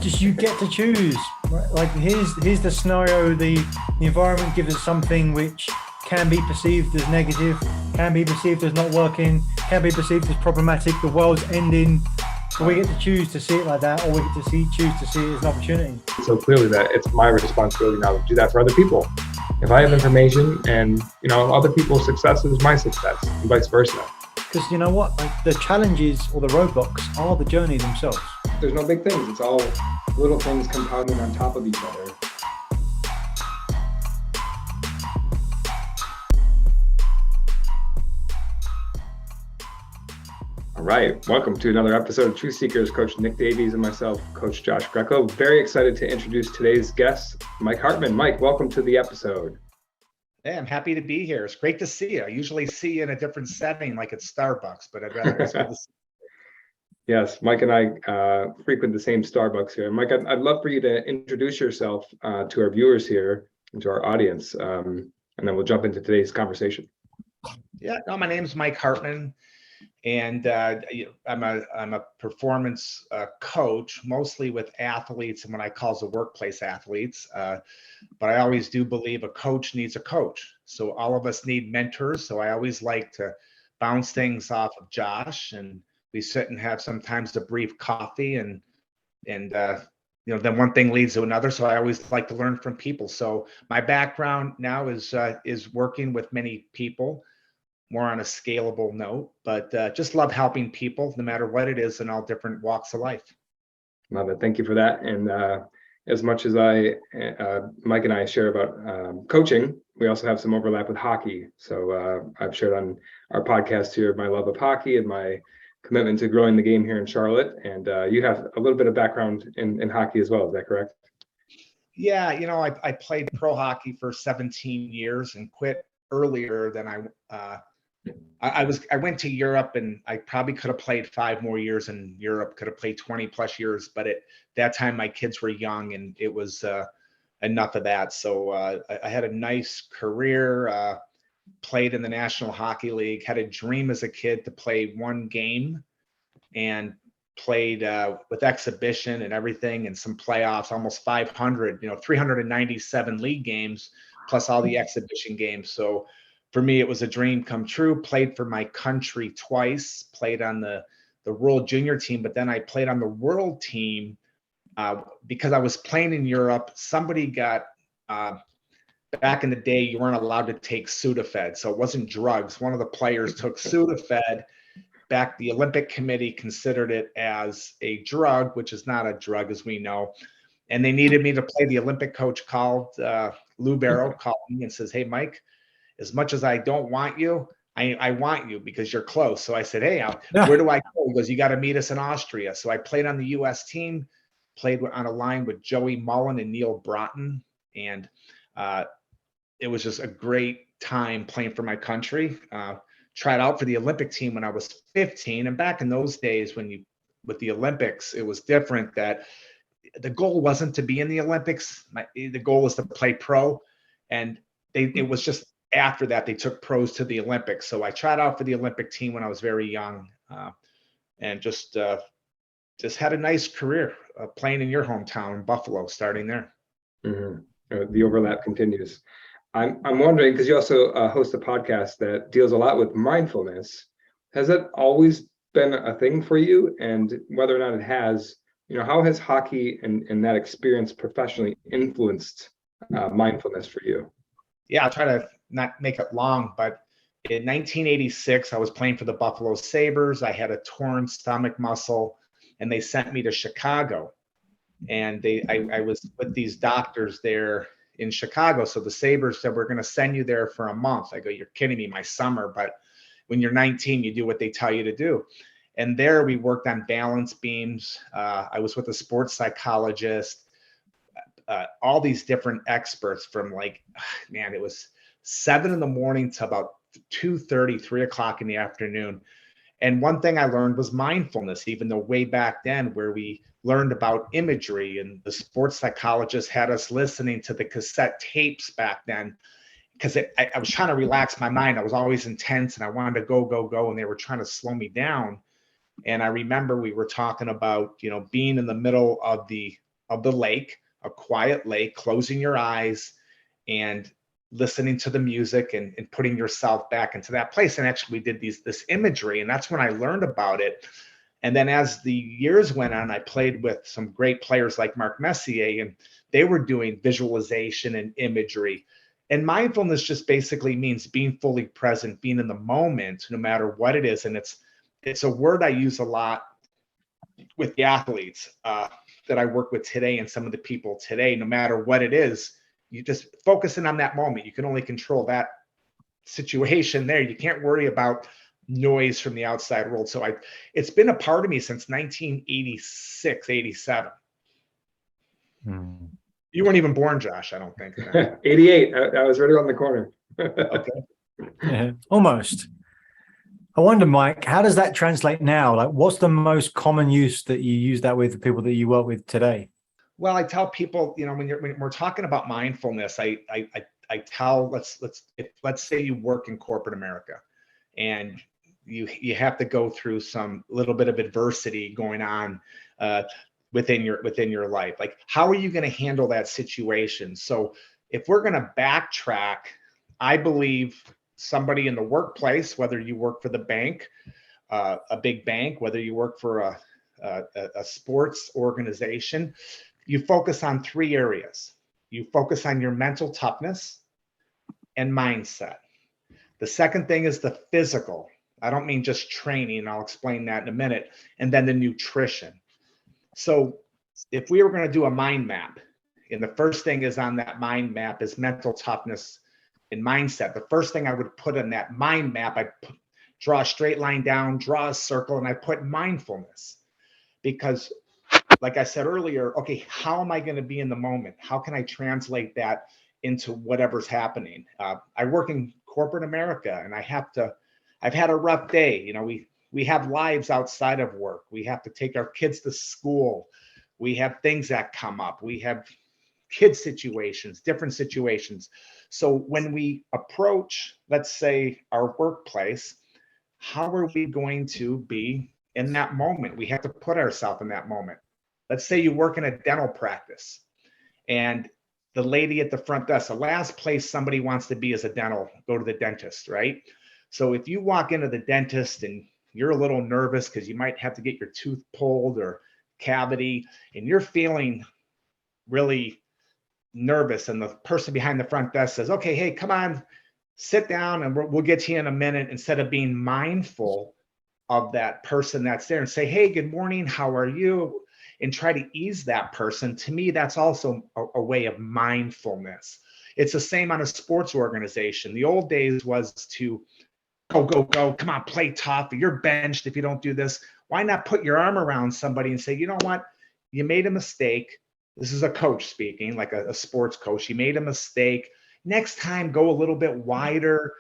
just you get to choose. Right? Like here's the scenario. The environment gives us something which can be perceived as negative, can be perceived as not working, can be perceived as problematic. The world's ending. But we get to choose to see it like that, or we get to choose to see it as an opportunity. So clearly that it's my responsibility now to do that for other people. If I have information and, other people's success is my success and vice versa. Because you know what? Like, the challenges or the roadblocks are the journey themselves. There's no big things. It's all little things compounding on top of each other. All right, welcome to another episode of Truth Seekers. Coach Nick Davies and myself, Coach Josh Greco. Very excited to introduce today's guest, Mike Hartman. Mike, welcome to the episode. Hey, I'm happy to be here. It's great to see you. I usually see you in a different setting, like at Starbucks, but it's good to see you. Yes, Mike and I frequent the same Starbucks here. Mike, I'd love for you to introduce yourself to our viewers here and to our audience, and then we'll jump into today's conversation. Yeah, no, my name is Mike Hartman. And I'm a performance coach, mostly with athletes and what I call the workplace athletes. But I always do believe a coach needs a coach. So all of us need mentors. So I always like to bounce things off of Josh, and we sit and have sometimes a brief coffee, and then one thing leads to another. So I always like to learn from people. So my background now is working with many people, more on a scalable note, but just love helping people no matter what it is in all different walks of life. Love it. Thank you for that. And as much as Mike and I share about coaching, we also have some overlap with hockey. So I've shared on our podcast here my love of hockey and my commitment to growing the game here in Charlotte. And you have a little bit of background in hockey as well. Is that correct? Yeah, I played pro hockey for 17 years and quit earlier than I went to Europe, and I probably could have played 5 more years in Europe, could have played 20 plus years, but at that time my kids were young and it was enough of that. So I had a nice career, played in the National Hockey League, had a dream as a kid to play one game, and played with exhibition and everything and some playoffs, almost 500, 397 league games plus all the exhibition games. So for me, it was a dream come true. Played for my country twice, played on the World Junior team, but then I played on the World team because I was playing in Europe. Somebody got, back in the day, you weren't allowed to take Sudafed, so it wasn't drugs. One of the players took Sudafed. Back, the Olympic Committee considered it as a drug, which is not a drug as we know. And they needed me to play. The Olympic coach called, Lou Barrow called me and says, "Hey, Mike, as much as I don't want you, I want you because you're close." So I said, "Hey, where do I go?" He goes, "You got to meet us in Austria." So I played on the U.S. team, played on a line with Joey Mullen and Neil Broughton. And it was just a great time playing for my country. Tried out for the Olympic team when I was 15. And back in those days, with the Olympics, it was different, that the goal wasn't to be in the Olympics. The goal was to play pro. And it was just, after that, they took pros to the Olympics. So I tried out for the Olympic team when I was very young, and just had a nice career playing in your hometown, Buffalo, starting there. Mm-hmm. The overlap continues. I'm wondering, because you also host a podcast that deals a lot with mindfulness. Has that always been a thing for you? And whether or not it has, how has hockey and that experience professionally influenced mindfulness for you? Yeah, I'll try to not make it long, but in 1986, I was playing for the Buffalo Sabres. I had a torn stomach muscle, and they sent me to Chicago. And I was with these doctors there in Chicago. So the Sabres said, "We're going to send you there for a month." I go, "You're kidding me, my summer." But when you're 19, you do what they tell you to do. And there we worked on balance beams. I was with a sports psychologist, all these different experts from it was 7 a.m. to about 2:30, 3 o'clock in the afternoon. And one thing I learned was mindfulness, even though way back then, where we learned about imagery, and the sports psychologist had us listening to the cassette tapes back then, because I was trying to relax my mind. I was always intense and I wanted to go, and they were trying to slow me down. And I remember we were talking about, being in the middle of the of the lake, a quiet lake, closing your eyes and listening to the music and putting yourself back into that place. And actually we did this imagery, and that's when I learned about it. And then as the years went on, I played with some great players like Mark Messier, and they were doing visualization and imagery. And mindfulness just basically means being fully present, being in the moment, no matter what it is. And it's a word I use a lot with the athletes that I work with today, and some of the people today. No matter what it is, you just focusing on that moment. You can only control that situation there. You can't worry about noise from the outside world. So it's been a part of me since 1986, 87. You weren't even born, Josh, I don't think. 88. I was right around the corner. Okay. Yeah, almost. I wonder, Mike, how does that translate now? Like, what's the most common use that you use that with the people that you work with today? Well, I tell people, when we're talking about mindfulness, I tell, let's say you work in corporate America, and you have to go through some little bit of adversity going on within your life. Like, how are you going to handle that situation? So if we're going to backtrack, I believe somebody in the workplace, whether you work for the bank, a big bank, whether you work for a sports organization, you focus on three areas. You focus on your mental toughness and mindset. The second thing is the physical. I don't mean just training. I'll explain that in a minute. And then the nutrition. So if we were going to do a mind map, and the first thing is on that mind map is mental toughness and mindset. The first thing I would put in that mind map, I draw a straight line down, draw a circle, and I put mindfulness. Because like I said earlier, okay, how am I going to be in the moment? How can I translate that into whatever's happening? I work in corporate America, and I've had a rough day. We have lives outside of work. We have to take our kids to school. We have things that come up. We have kid situations, different situations. So when we approach, let's say, our workplace, how are we going to be in that moment? We have to put ourselves in that moment. Let's say you work in a dental practice, and the lady at the front desk, the last place somebody wants to be is go to the dentist, right? So if you walk into the dentist and you're a little nervous because you might have to get your tooth pulled or cavity, and you're feeling really nervous, and the person behind the front desk says, okay, hey, come on, sit down, and we'll get to you in a minute, instead of being mindful of that person that's there and say, hey, good morning, how are you? And try to ease that person. To me, that's also a way of mindfulness. It's the same on a sports organization. The old days was to go, come on, play tough. You're benched if you don't do this. Why not put your arm around somebody and say, you know what? You made a mistake. This is a coach speaking, like a sports coach. You made a mistake. Next time, go a little bit wider.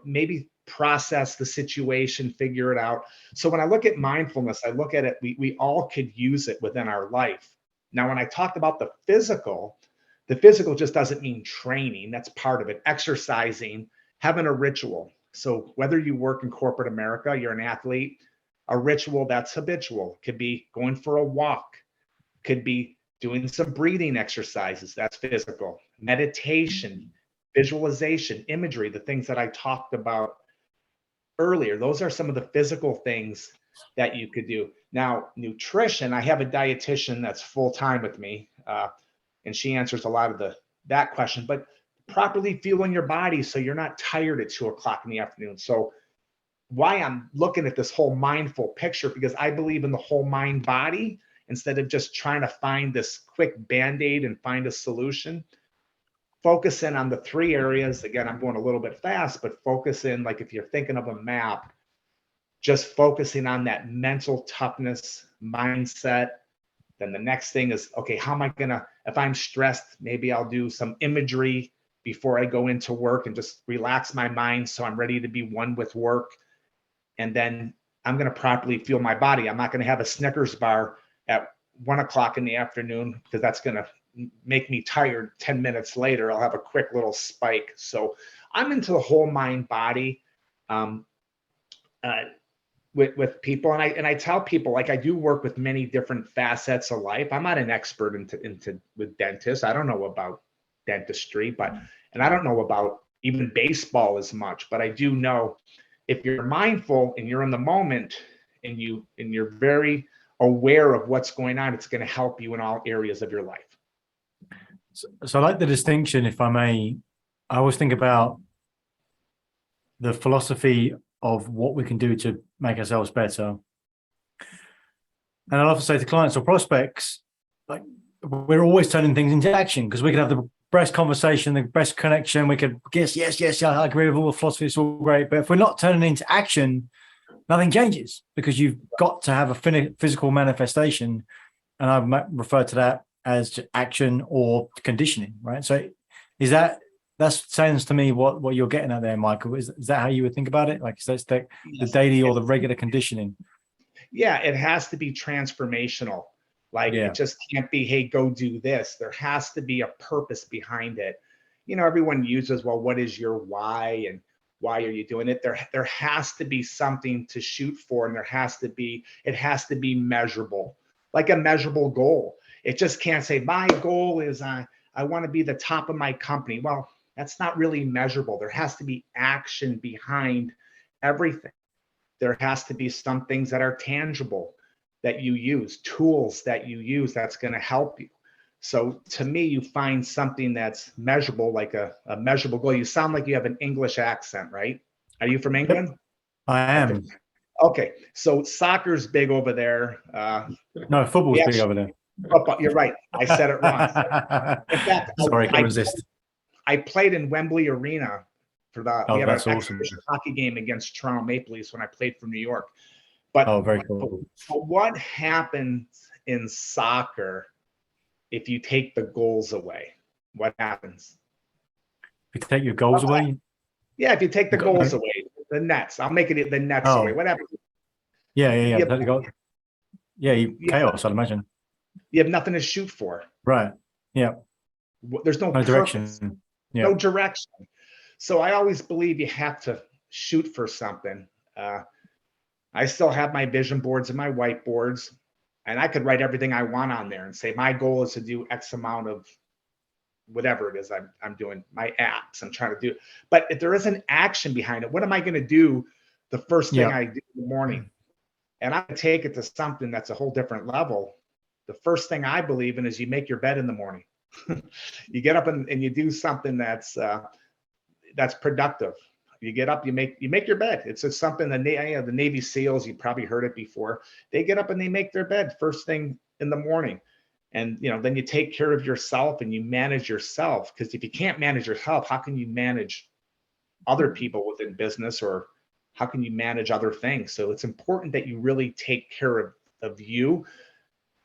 Maybe process the situation, figure it out. So when I look at mindfulness, I look at it, we all could use it within our life. Now, when I talked about the physical just doesn't mean training. That's part of it. Exercising, having a ritual. So whether you work in corporate America, you're an athlete, a ritual that's habitual. Could be going for a walk, could be doing some breathing exercises. That's physical. Meditation, visualization, imagery, the things that I talked about earlier. Those are some of the physical things that you could do. Now, nutrition, I have a dietitian that's full-time with me, and she answers a lot of that question, but properly fueling your body so you're not tired at 2:00 in the afternoon. So why I'm looking at this whole mindful picture, because I believe in the whole mind body, instead of just trying to find this quick Band-Aid and find a solution. Focus in on the three areas. Again, I'm going a little bit fast, but focus in, like if you're thinking of a map, just focusing on that mental toughness mindset. Then the next thing is, okay, how am I gonna, if I'm stressed, maybe I'll do some imagery before I go into work and just relax my mind so I'm ready to be one with work. And then I'm gonna properly fuel my body. I'm not gonna have a Snickers bar at 1:00 in the afternoon, because that's gonna make me tired 10 minutes later. I'll have a quick little spike. So I'm into the whole mind body. with people. And I tell people, like, I do work with many different facets of life. I'm not an expert into with dentists. I don't know about dentistry, and I don't know about even baseball as much, but I do know if you're mindful and you're in the moment and you're very aware of what's going on, it's going to help you in all areas of your life. So I like the distinction, if I may. I always think about the philosophy of what we can do to make ourselves better. And I often say to clients or prospects, like, we're always turning things into action, because we can have the best conversation, the best connection. We could guess, yes, I agree with all the philosophy, it's all great. But if we're not turning it into action, nothing changes, because you've got to have a physical manifestation. And I refer to that as action or conditioning, right? So that sounds to me what you're getting at there, Michael. Is that how you would think about it? Like, so it's the daily or the regular conditioning? Yeah, it has to be transformational. Like, it just can't be, hey, go do this. There has to be a purpose behind it. You know, everyone uses, well, what is your why and why are you doing it? There has to be something to shoot for, and it has to be measurable, like a measurable goal. It just can't say, my goal is I want to be the top of my company. Well, that's not really measurable. There has to be action behind everything. There has to be some things that are tangible that you use, tools that you use that's going to help you. So to me, you find something that's measurable, like a measurable goal. You sound like you have an English accent, right? Are you from England? I am. Okay. So soccer's big over there. No, football's big over there. You're right. I said it wrong. In fact, sorry, I can't resist. I played in Wembley Arena for we had an awesome. hockey game against Toronto Maple Leafs when I played for New York. But very cool. But what happens in soccer if you take the goals away? What happens? If you take your goals away? Yeah, if you take the goals away, the nets. I'll make it the nets away. What happens? Yeah. Chaos, I'd imagine. You have nothing to shoot for. Right. Yeah. There's no direction. Yeah. No direction. So I always believe you have to shoot for something. I still have my vision boards and my whiteboards, and I could write everything I want on there and say, my goal is to do X amount of whatever it is I'm doing, my apps I'm trying to do. But if there isn't action behind it, what am I going to do the first thing I do in the morning? And I take it to something that's a whole different level. The first thing I believe in is you make your bed in the morning. You get up and you do something that's productive. You get up, you make your bed. It's just something the Navy SEALs, you probably heard it before. They get up and they make their bed first thing in the morning. And then you take care of yourself and you manage yourself. Because if you can't manage yourself, how can you manage other people within business, or how can you manage other things? So it's important that you really take care of you.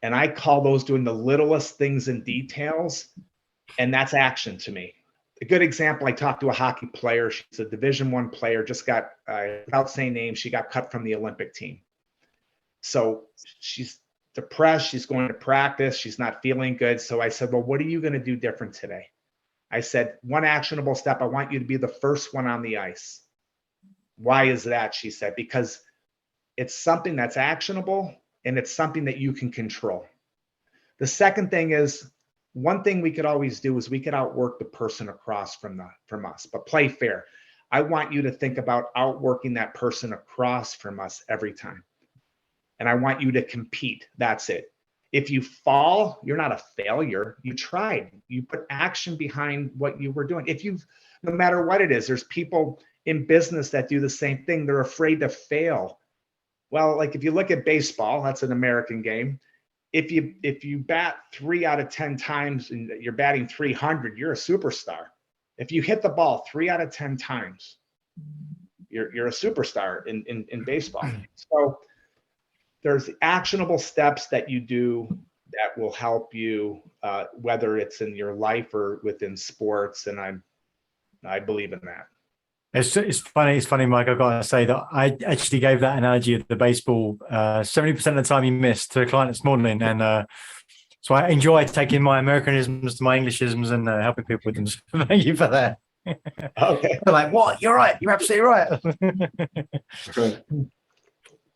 And I call those doing the littlest things in details. And that's action to me. A good example, I talked to a hockey player. She's a Division I player, just got, without saying names, she got cut from the Olympic team. So she's depressed. She's going to practice. She's not feeling good. So I said, well, what are you going to do different today? I said, one actionable step. I want you to be the first one on the ice. Why is that? She said, because it's something that's actionable and it's something that you can control. The second thing is, one thing we could always do is we could outwork the person across from us, but play fair. I want you to think about outworking that person across from us every time. And I want you to compete. That's it. If you fall, you're not a failure. You tried. You put action behind what you were doing. No matter what it is, there's people in business that do the same thing. They're afraid to fail. Well, like if you look at baseball, that's an American game. If you bat 3 out of 10 times and you're batting 300, you're a superstar. If you hit the ball 3 out of 10 times, you're a superstar in baseball. So there's actionable steps that you do that will help you, whether it's in your life or within sports. And I believe in that. It's funny, Mike. I've got to say that I actually gave that analogy of the baseball 70% of the time you missed to a client this morning, and so I enjoy taking my Americanisms to my Englishisms and helping people with them. So thank you for that. Okay. They're like, what? You're right. You're absolutely right.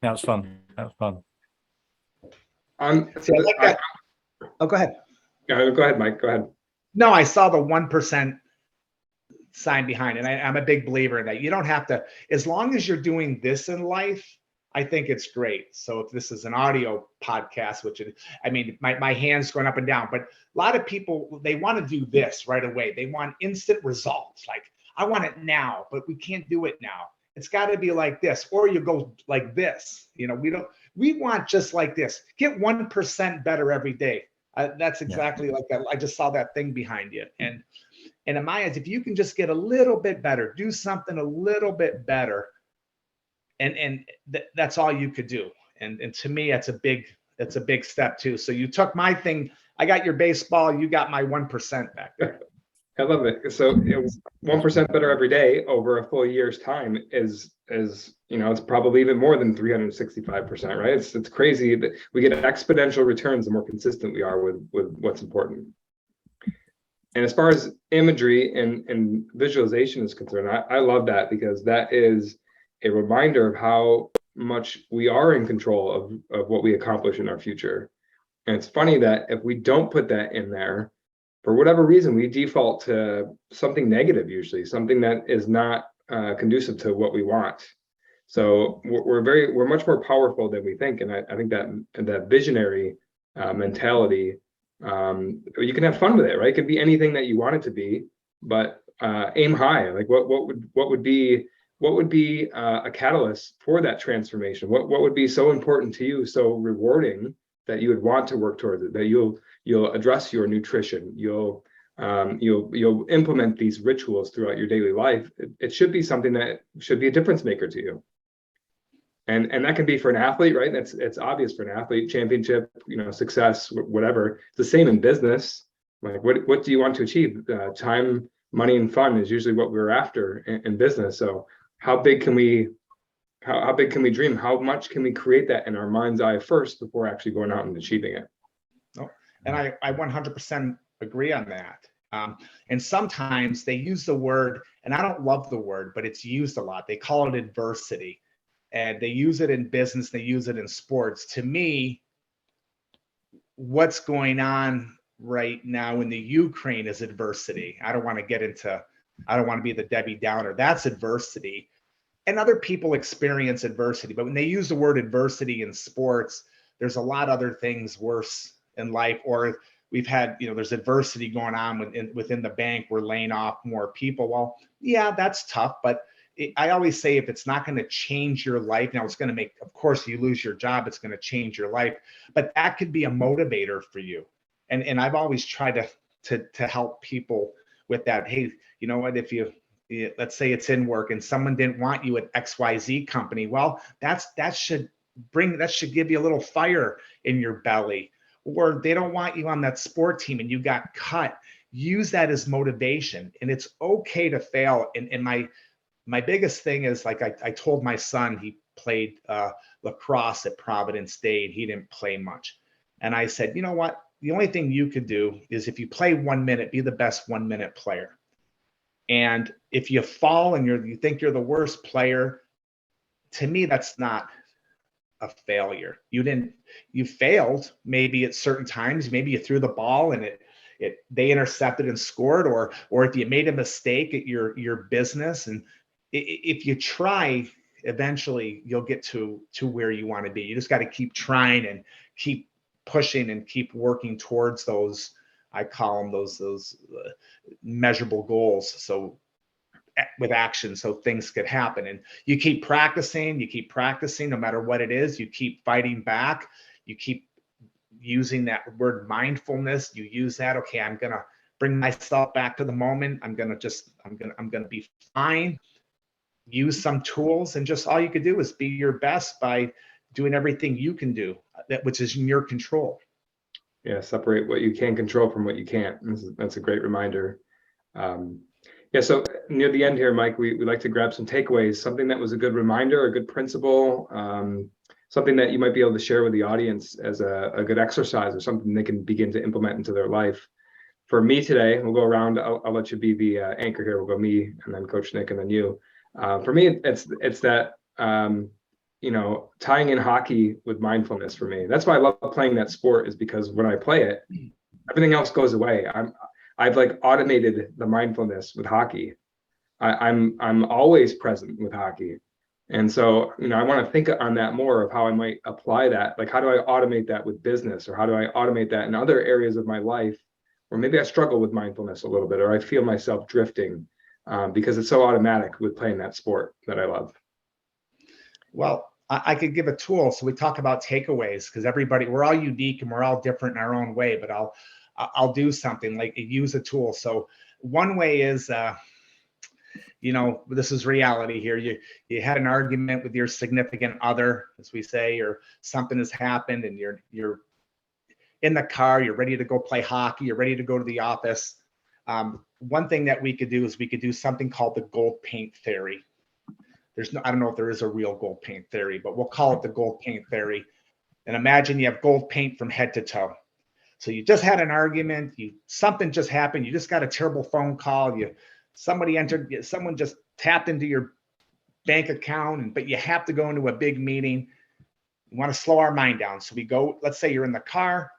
That was fun. That was fun. See, I like that. Oh, go ahead. Go ahead, Mike. Go ahead. No, I saw the 1% sign behind it. I'm a big believer in that. You don't have to, as long as you're doing this in life, I think it's great. So if this is an audio podcast, which I mean, my hand's going up and down, but a lot of people, they want to do this right away. They want instant results. Like, I want it now, but we can't do it now. It's got to be like this, or you go like this. You know, we want just like this. Get 1% better every day. That's exactly like that. I just saw that thing behind you. And in my eyes, if you can just get a little bit better, do something a little bit better, and that's all you could do. And to me, that's a big step too. So you took my thing, I got your baseball, you got my 1% back there. I love it. So 1% better every day over a full year's time is it's probably even more than 365%, right? It's crazy that we get exponential returns the more consistent we are with what's important. And as far as imagery and visualization is concerned, I love that, because that is a reminder of how much we are in control of what we accomplish in our future. And it's funny that if we don't put that in there, for whatever reason, we default to something negative, usually something that is not conducive to what we want. So we're much more powerful than we think. And I think that visionary mentality, you can have fun with it, right? It could be anything that you want it to be, but aim high. Like what would be a catalyst for that transformation? What would be so important to you, so rewarding, that you would want to work towards it, that you'll address your nutrition, you'll implement these rituals throughout your daily life. It should be something that should be a difference maker to you. And that can be for an athlete, right? It's obvious for an athlete, championship, success, whatever. It's the same in business. Like what do you want to achieve? Time, money, and fun is usually what we're after in business. So how big can we dream? How much can we create that in our mind's eye first before actually going out and achieving it? Oh, and I 100% agree on that. And sometimes they use the word, and I don't love the word, but it's used a lot. They call it adversity, and they use it in business. They use it in sports. To me, what's going on right now in the Ukraine is adversity. I don't want to be the Debbie Downer. That's adversity. And other people experience adversity, but when they use the word adversity in sports, there's a lot of other things worse in life. Or we've had, there's adversity going on within the bank. We're laying off more people. Well, yeah, that's tough. But I always say, if it's not going to change your life, now it's going to make, of course, you lose your job, it's going to change your life, but that could be a motivator for you. And I've always tried to help people with that. Hey, you know what, let's say it's in work and someone didn't want you at XYZ company. Well, that should give you a little fire in your belly. Or they don't want you on that sport team and you got cut. Use that as motivation. And it's okay to fail. And my biggest thing is, like I told my son, he played lacrosse at Providence State. He didn't play much. And I said, you know what? The only thing you could do is, if you play 1 minute, be the best 1 minute player. And if you fall and you think you're the worst player, to me, that's not a failure. You failed maybe at certain times. Maybe you threw the ball and they intercepted and scored, or if you made a mistake at your business. And if you try, eventually you'll get to where you want to be. You just got to keep trying and keep pushing and keep working towards those, I call them those measurable goals. So with action, so things could happen. And you keep practicing, no matter what it is. You keep fighting back. You keep using that word mindfulness. You use that. Okay, I'm going to bring myself back to the moment. I'm going to be fine. Use some tools, and just all you could do is be your best by doing everything you can do, which is in your control. Yeah, separate what you can control from what you can't. That's a great reminder. Yeah, so near the end here, Mike, we like to grab some takeaways, something that was a good reminder, a good principle, something that you might be able to share with the audience as a good exercise, or something they can begin to implement into their life. For me today, we'll go around. I'll let you be the anchor here. We'll go me, and then Coach Nick, and then you. For me, it's that tying in hockey with mindfulness for me. That's why I love playing that sport, is because when I play it, everything else goes away. I've like automated the mindfulness with hockey. I'm always present with hockey. And so, I want to think on that more of how I might apply that. Like, how do I automate that with business, or how do I automate that in other areas of my life? Or maybe I struggle with mindfulness a little bit, or I feel myself drifting because it's so automatic with playing that sport that I love. Well, I could give a tool. So we talk about takeaways, because we're all unique and we're all different in our own way, but I'll do something like use a tool. So one way is, this is reality here. You had an argument with your significant other, as we say, or something has happened and you're in the car, you're ready to go play hockey, you're ready to go to the office. One thing that we could do is we could do something called the gold paint theory. I don't know if there is a real gold paint theory, but we'll call it the gold paint theory. And imagine you have gold paint from head to toe. So you just had an argument, something just happened, you just got a terrible phone call, someone just tapped into your bank account, but you have to go into a big meeting. You want to slow our mind down. So we go, let's say you're in the car,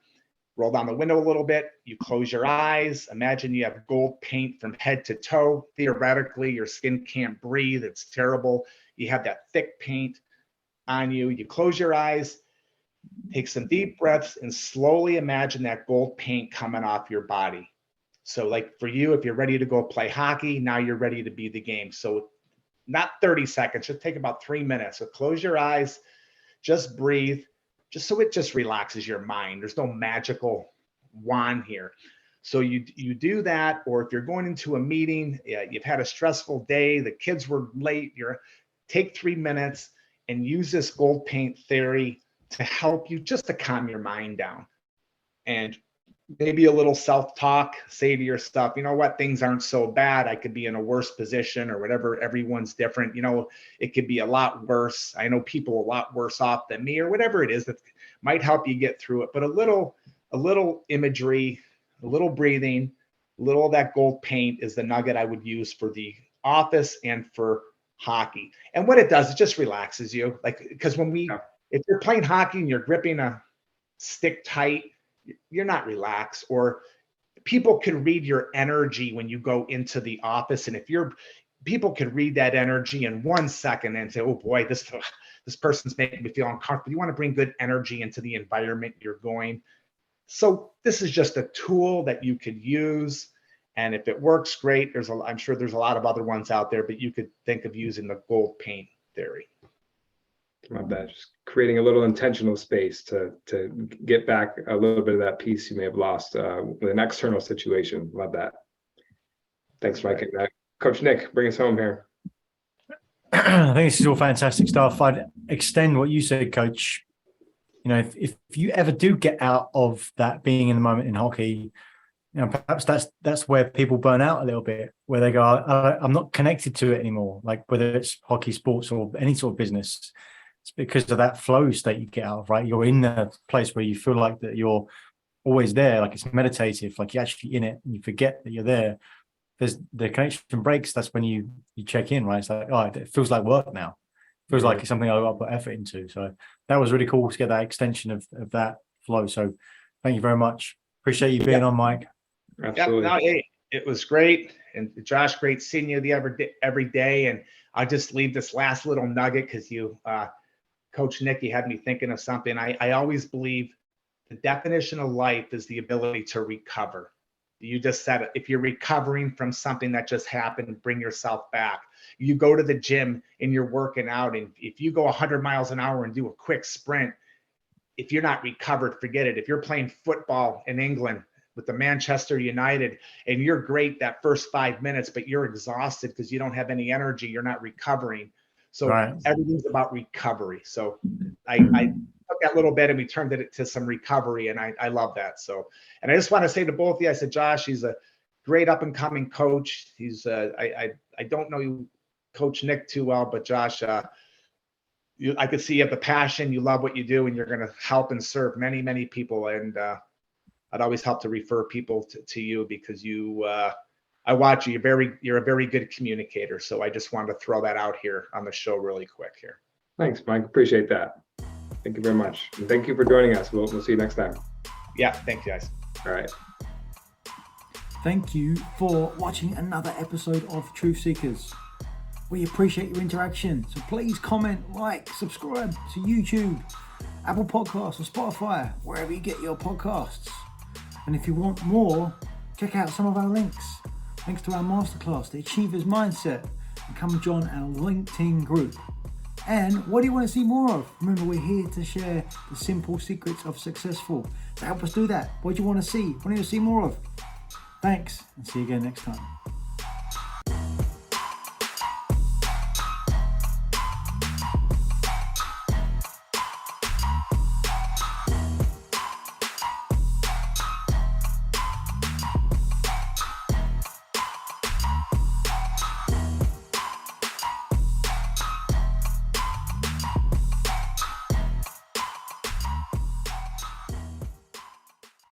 roll down the window a little bit, you close your eyes, imagine you have gold paint from head to toe. Theoretically, your skin can't breathe, it's terrible. You have that thick paint on you. You close your eyes, take some deep breaths, and slowly imagine that gold paint coming off your body. So like for you, if you're ready to go play hockey, now you're ready to be the game. So not 30 seconds, just take about 3 minutes. So close your eyes, just breathe, just so it just relaxes your mind. There's no magical wand here. So you do that, or if you're going into a meeting, you've had a stressful day, the kids were late, take 3 minutes and use this gold paint theory to help you, just to calm your mind down. And maybe a little self-talk, say to yourself, you know what, things aren't so bad. I could be in a worse position or whatever. Everyone's different. It could be a lot worse. I know people a lot worse off than me, or whatever it is that might help you get through it. But a little imagery, a little breathing, a little of that gold paint is the nugget I would use for the office and for hockey. And what it does, it just relaxes you. Like, because if you're playing hockey and you're gripping a stick tight, you're not relaxed. Or people can read your energy when you go into the office, and people could read that energy in 1 second and say, oh boy, this person's making me feel uncomfortable. You want to bring good energy into the environment you're going. So this is just a tool that you could use, and if it works, great. I'm sure there's a lot of other ones out there, but you could think of using the gold paint theory. Love that. Just creating a little intentional space to get back a little bit of that peace you may have lost with an external situation. Love that. Thanks, Mike. And Coach Nick, bring us home here. I think this is all fantastic stuff. I'd extend what you said, Coach. If you ever do get out of that being in the moment in hockey, perhaps that's where people burn out a little bit, where they go, I'm not connected to it anymore. Like whether it's hockey, sports, or any sort of business. It's because of that flow state you get out of, right? You're in a place where you feel like that you're always there, like it's meditative, like you're actually in it and you forget that you're there. There's the connection breaks. That's when you check in, right? It's like, oh, it feels like work now. It feels like it's something I've got to put effort into. So that was really cool to get that extension of that flow. So thank you very much. Appreciate you being on, Mike. Absolutely. It was great. And Josh, great seeing you every day. And I'll just leave this last little nugget because Coach Nick, you had me thinking of something. I always believe the definition of life is the ability to recover. You just said it. If you're recovering from something that just happened, bring yourself back. You go to the gym and you're working out, and if you go 100 miles an hour and do a quick sprint, if you're not recovered, forget it. If you're playing football in England with the Manchester United and you're great that first 5 minutes, but you're exhausted because you don't have any energy, you're not recovering. So everything's about recovery. So I took that little bit and we turned it to some recovery, and I love that. So, and I just want to say to both of you, I said, Josh, he's a great up and coming coach. He's I don't know Coach Nick too well, but Josh, I could see you have the passion, you love what you do, and you're going to help and serve many, many people. And I'd always help to refer people to you because I watch you. You're a very good communicator. So I just wanted to throw that out here on the show really quick here. Thanks, Mike. Appreciate that. Thank you very much. And thank you for joining us. We'll see you next time. Yeah, thanks, guys. All right. Thank you for watching another episode of Truth Seekers. We appreciate your interaction. So please comment, like, subscribe to YouTube, Apple Podcasts, or Spotify, wherever you get your podcasts. And if you want more, check out some of our links. Links to our masterclass, The Achiever's Mindset, and come join our LinkedIn group. And what do you want to see more of? Remember, we're here to share the simple secrets of successful. So help us do that. What do you want to see? What do you want to see more of? Thanks, and see you again next time.